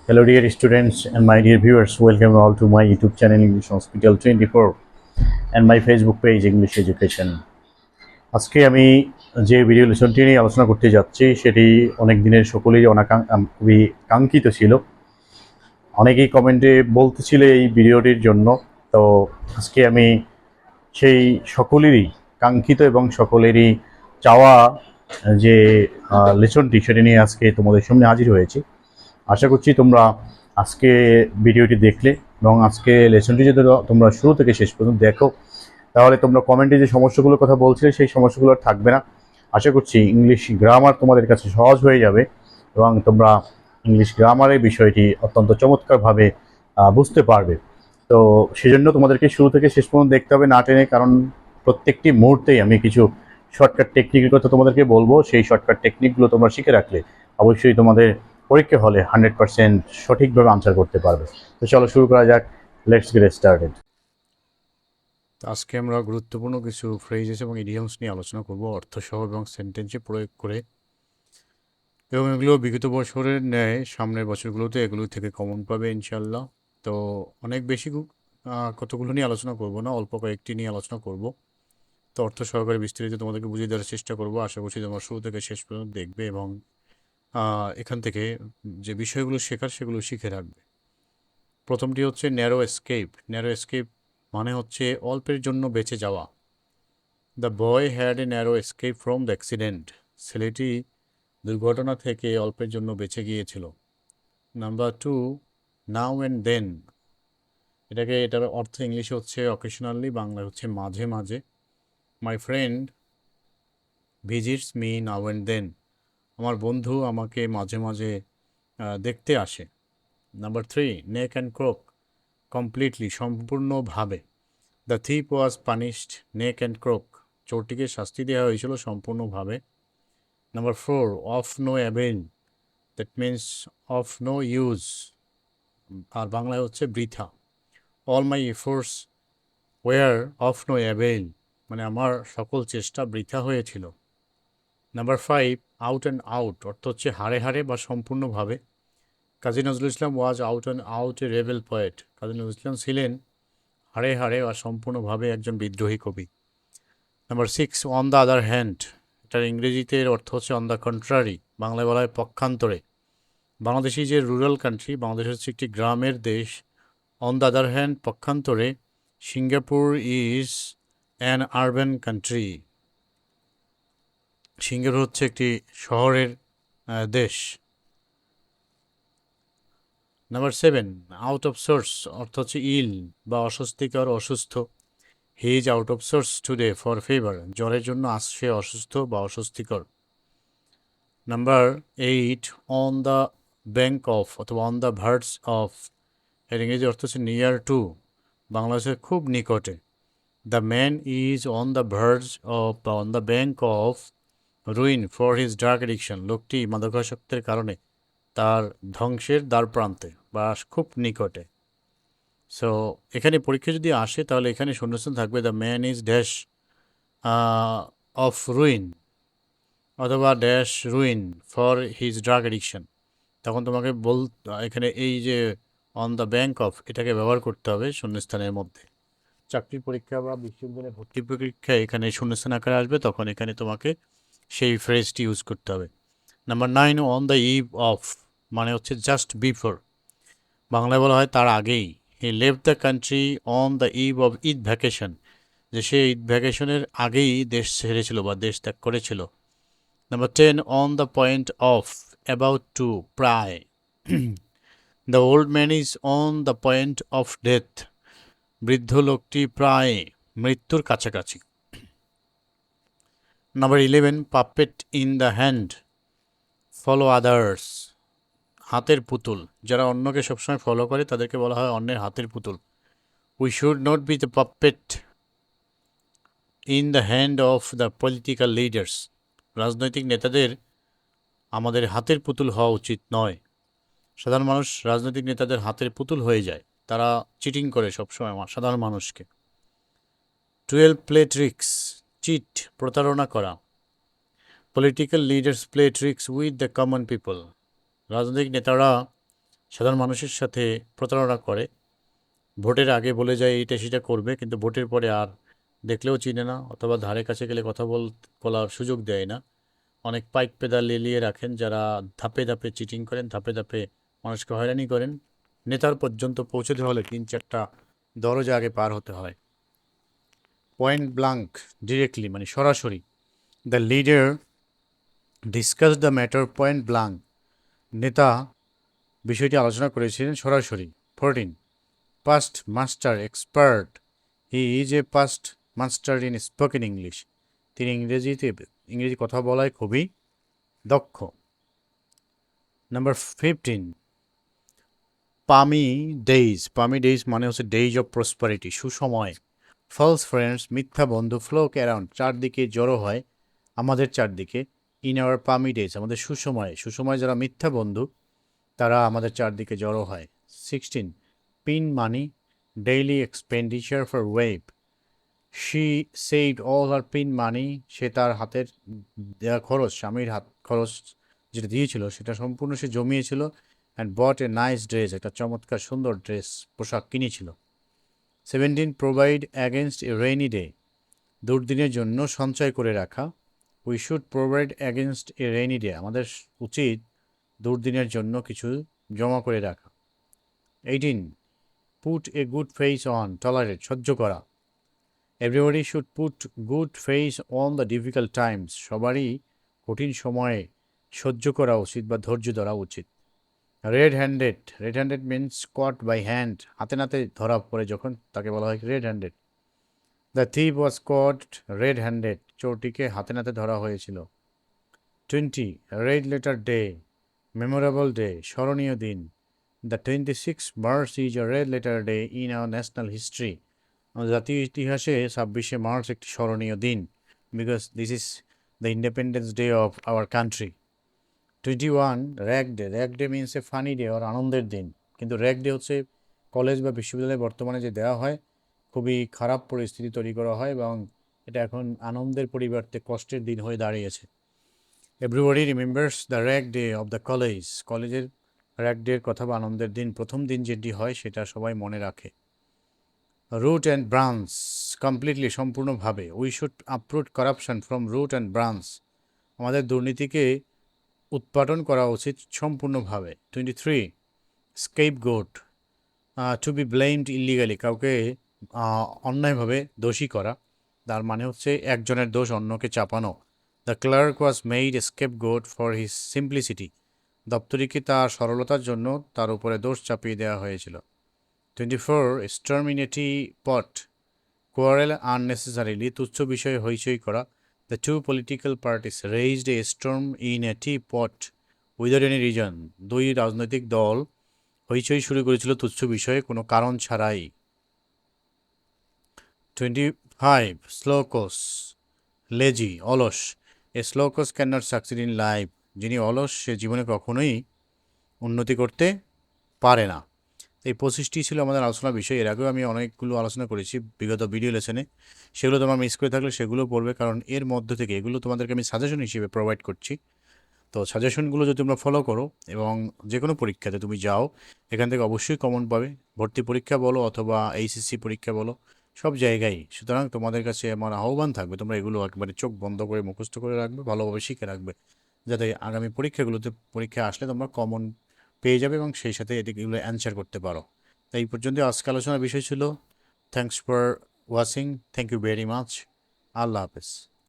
Hello, dear students and my dear viewers. Welcome all to my YouTube channel English Hospital 24 and my Facebook page English Education. আজকে আমি যে video লেসনটি নিয়ে আলোচনা করতে যাচ্ছি সেটি অনেক দিনের সকলেই খুবই কাঙ্ক্ষিত ছিল। অনেকেই কমেন্টে বলতেছিল এই ভিডিওটির জন্য। তো আজকে আমি সেই সকলেরই কাঙ্ক্ষিত এবং সকলেরই চাওয়া যে লেসনটি সেটি নিয়ে আজকে তোমাদের সামনে হাজির হয়েছি। আশা করছি তোমরা আজকে ভিডিওটি দেখলে এবং আজকে লেসনটি যদি তোমরা শুরু থেকে শেষ পর্যন্ত দেখো তাহলে তোমরা কমেন্টে যে সমস্যাগুলোর কথা বলছিলে সেই সমস্যাগুলো আর থাকবে না। আশা করছি ইংলিশ গ্রামার তোমাদের কাছে সহজ হয়ে যাবে এবং তোমরা ইংলিশ গ্রামারের বিষয়টি অত্যন্ত চমৎকারভাবে বুঝতে পারবে। তো সেজন্য তোমাদেরকে শুরু থেকে শেষ পর্যন্ত দেখতে হবে না টেনে, কারণ প্রত্যেকটি মুহূর্তেই আমি কিছু শর্টকাট টেকনিকের কথা তোমাদেরকে বলবো। সেই শর্টকাট টেকনিকগুলো তোমরা শিখে রাখলে অবশ্যই তোমাদের পরীক্ষা হলে 100% সঠিকভাবে আনসার করতে পারবে। তো চলো শুরু করা যাক। Let's get started. আজকে আমরা গুরুত্বপূর্ণ কিছু ফ্রেজেস এবং ইডিয়মস নিয়ে আলোচনা করব অর্থসহ এবং সেন্টেন্সে প্রয়োগ করে, এবং এগুলো বিগত বছরের ন্যায় সামনের বছরগুলোতে এগুলো থেকে কমন পাবে ইনশাল্লাহ। তো অনেক বেশি কতগুলো নিয়ে আলোচনা করব না, অল্প কয়েকটি নিয়ে আলোচনা করব। তো অর্থ সহকারে বিস্তারিত তোমাদেরকে বুঝিয়ে দেওয়ার চেষ্টা করব। আশা করছি তোমরা শুরু থেকে শেষ পর্যন্ত দেখবে এবং এখান থেকে যে বিষয়গুলো শেখার সেগুলো শিখে রাখবে। প্রথমটি হচ্ছে ন্যারো এস্কেপ। ন্যারো এস্কেপ মানে হচ্ছে অল্পের জন্য বেঁচে যাওয়া। The boy had a narrow escape from the accident. ছেলেটি দুর্ঘটনা থেকে অল্পের জন্য বেঁচে গিয়েছিল। Number 2, now and then. এটার অর্থ ইংলিশে হচ্ছে অকেশনালি, বাংলায় হচ্ছে মাঝে মাঝে। My friend visits me now and then. আমার বন্ধু আমাকে মাঝে মাঝে দেখতে আসে। Number 3, neck and crop. Completely, সম্পূর্ণভাবে। The thief was punished neck and crop. চোরটিকে শাস্তি দেওয়া হয়েছিল সম্পূর্ণভাবে। Number 4, of no avail. That means of no use, আর বাংলায় হচ্ছে বৃথা। All my efforts were of no avail, মানে আমার সকল চেষ্টা বৃথা হয়েছিল। Number 5, out and out. অর্থ হচ্ছে হাড়ে হাড়ে বা সম্পূর্ণভাবে। Kazi Nazrul Islam was out and out a rebel poet. কাজী নজরুল ইসলাম ছিলেন হাড়ে হাড়ে বা সম্পূর্ণভাবে একজন বিদ্রোহী কবি। Number 6, on the other hand. এটার ইংরেজিতে এর অর্থ হচ্ছে অন দ্য কন্ট্রারি, বাংলায় বলা হয় পক্ষান্তরে। বাংলাদেশি যে রুরাল কান্ট্রি, বাংলাদেশ হচ্ছে একটি গ্রামের দেশ। অন দ্য আদার হ্যান্ড পক্ষান্তরে, Singapore is an urban country. Singapore হচ্ছে একটি শহরের দেশ। Number 7, out of swords. অর্থ হচ্ছে ইল বা অস্বস্তিকর, অসুস্থ। He is out of swords today for fever. জ্বরের জন্য আজ সে অসুস্থ বা অস্বস্তিকর। Number 8, on the bank of অথবা অন দ্য ভার্ডস অফ। এর ইংরেজি অর্থ হচ্ছে নিয়ার টু, বাংলাদেশের খুব নিকটে। The man is on the ভার্ডস of বা on the bank of ruin for his drug addiction. লোকটি মাদকাসক্তের কারণে তার ধ্বংসের দ্বার প্রান্তে বা খুব নিকটে। সো এখানে পরীক্ষা যদি আসে তাহলে এখানে শূন্যস্থান থাকবে the man is dash of ruin অথবা dash ruin for his drug addiction. তখন তোমাকে এখানে এই যে অন দ্য ব্যাঙ্ক অফ এটাকে ব্যবহার করতে হবে শূন্যস্থানের মধ্যে। চাকরির পরীক্ষা বা বিশ্ববিদ্যালয়ের ভর্তি পরীক্ষায় এখানে শূন্যস্থান আকারে আসবে, তখন এখানে তোমাকে সেই ফ্রেজটি ইউজ করতে হবে। Number 9, on the eve of মানে হচ্ছে জাস্ট বিফোর, বাংলায় বলা হয় তার আগেই। He left the country on the eve of Eid vacation, যে সে ঈদ ভ্যাকেশনের আগেই দেশ ছেড়েছিল বা দেশ ত্যাগ করেছিল। Number 10, on the point of, about to, প্রায়। The old man is on the point of death, বৃদ্ধ লোকটি প্রায় মৃত্যুর কাছাকাছি। Number 11, puppet in the hand, follow others, হাতের পুতুল। যারা অন্যকে সবসময় ফলো করে তাদেরকে বলা হয় অন্যের হাতের পুতুল। We should not be the puppet in the hand of the political leaders, রাজনৈতিক নেতাদের আমাদের হাতের পুতুল হওয়া উচিত নয়। সাধারণ মানুষ রাজনৈতিক নেতাদের হাতের পুতুল হয়ে যায়, তারা চিটিং করে সবসময় সাধারণ মানুষকে। 12, প্লে ট্রিক্স, চিট, প্রতারণা করা। Political leaders play tricks with the common people, রাজনৈতিক নেতারা সাধারণ মানুষের সাথে প্রতারণা করে। ভোটের আগে বলে যায় এইটা সেটা করবে, কিন্তু ভোটের পরে আর দেখলেও চিনে না, অথবা ধারে কাছে গেলে কথা বলার সুযোগ দেয় না। অনেক পাইক পেদাল লেলিয়ে রাখেন যারা ধাপে ধাপে চিটিং করেন, ধাপে ধাপে মানুষকে হয়রানি করেন। নেতার পর্যন্ত পৌঁছতে হলে 3-4টা দরজা আগে পার হতে হয়। পয়েন্ট ব্লাঙ্ক, ডিরেক্টলি মানে সরাসরি। The leader discuss the matter point blank, নেতা বিষয়টি আলোচনা করেছিলেন সরাসরি। 14. Past master expert, he is a past master in spoken English, তিনি ইংরেজি কথা বলায় খুবই দক্ষ। নাম্বার 15, পামি ডেইজ মানে হচ্ছে ডেইজ অফ প্রসপারিটি, সুসময়। ফলস ফ্রেন্ডস, মিথ্যা বন্ধু, ফ্লোক অ্যারাউন্ড, চারদিকে জড়ো হয়, আমাদের চারদিকে। ইন আওয়ার পামি ডেইজ, আমাদের সুসময় যারা মিথ্যা বন্ধু তারা আমাদের চারদিকে জড়ো হয়। 16, pin money, daily expenditure for wife, she saved all her pin money, সে তার হাতের দেওয়া খরচ, স্বামীর হাত খরচ যেটা দিয়েছিল সেটা সম্পূর্ণ সে জমিয়েছিল। And bought a nice dress, একটা চমৎকার সুন্দর পোশাক কিনেছিল। 17, provide against a rainy day, দুর্দিনের জন্য সঞ্চয় করে রাখা। We should provide against a rainy day, আমাদের উচিত দুর্দিনের জন্য কিছু জমা করে রাখা। 18, put a good face on, tolerate, সহ্য করা। Everybody should put good face on the difficult times, সবারই কঠিন সময়ে সহ্য করা উচিত বা ধৈর্য ধরা উচিত। Red handed means caught by hand, হাতে নাতে ধরা পড়ে যখন তাকে বলা হয় red handed. The thief was caught red handed, চোরটিকে হাতে নাতে ধরা হয়েছিল। 20, red letter day, memorable day, স্মরণীয় দিন। The 26 March is a red letter day in our national history, আমাদের জাতীয় ইতিহাসে 26শে মার্চ একটি স্মরণীয় দিন, because this is the independence day of our country. 21, rag day means a funny day, or আনন্দের দিন। কিন্তু র্যাগ ডে হচ্ছে কলেজ বা বিশ্ববিদ্যালয়ে বর্তমানে যে দেওয়া হয়, খুবই খারাপ পরিস্থিতি তৈরি করা হয় এবং এটা এখন আনন্দের পরিবর্তে কষ্টের দিন হয়ে দাঁড়িয়েছে। Everybody remembers the rag day of the কলেজের র্যাগ ডের কথা বা আনন্দের দিন, প্রথম দিন যেটি হয় সেটা সবাই মনে রাখে। রুট অ্যান্ড ব্রাঞ্চ, কমপ্লিটলি, সম্পূর্ণভাবে। We should uproot corruption from root and branch, আমাদের দুর্নীতিকে উৎপাদন করা উচিত সম্পূর্ণভাবে। 23, scapegoat, to be blamed illegally, কাউকে অন্যায়ভাবে দোষী করা, তার মানে হচ্ছে একজনের দোষ অন্যকে চাপানো। The clerk was made a scapegoat for his simplicity, দপ্তরিকে তার সরলতার জন্য তার উপরে দোষ চাপিয়ে দেওয়া হয়েছিল। 24, স্টারমিনেটি পট, কোয়ারেল আননেসেসারিলি, তুচ্ছ বিষয়ে হইচই করা। The two political parties raised a storm in a tea pot without any reason, দুই রাজনৈতিক দল হইচই শুরু করেছিল তুচ্ছ বিষয়ে কোনো কারণ ছাড়াই। 25, স্লোকোস, লেজি, অলস, a slowcoach can not succeed in life, যিনি অলস সে জীবনে কখনোই উন্নতি করতে পারে না। এই 25টি ছিল আমাদের আলোচনার বিষয়। এর আগেও আমি অনেকগুলো আলোচনা করেছি বিগত ভিডিও লেসনে, সেগুলো তোমার মিস করে থাকলে সেগুলো পড়বে, কারণ এর মধ্য থেকে এগুলো তোমাদেরকে আমি সাজেশন হিসেবে প্রোভাইড করছি। তো সাজেশনগুলো যদি তোমরা ফলো করো এবং যে কোনো পরীক্ষাতে তুমি যাও, এখান থেকে অবশ্যই কমন পাবে, ভর্তি পরীক্ষা বলো অথবা এইচএসসি পরীক্ষা বলো, সব জায়গায়। সুতরাং তোমাদের কাছে আমার আহ্বান থাকবে তোমরা এগুলো একবারে চোখ বন্ধ করে মুখস্থ করে রাখবে, ভালোভাবে শিখে রাখবে, যাতে আগামী পরীক্ষা আসলে তোমরা কমন পেয়ে যাবে এবং সেই সাথে এগুলো অ্যান্সার করতে পারো। তাই এই পর্যন্ত আজকে আলোচনার বিষয় ছিল। Thanks for watching, thank you very much, আল্লাহ হাফেজ।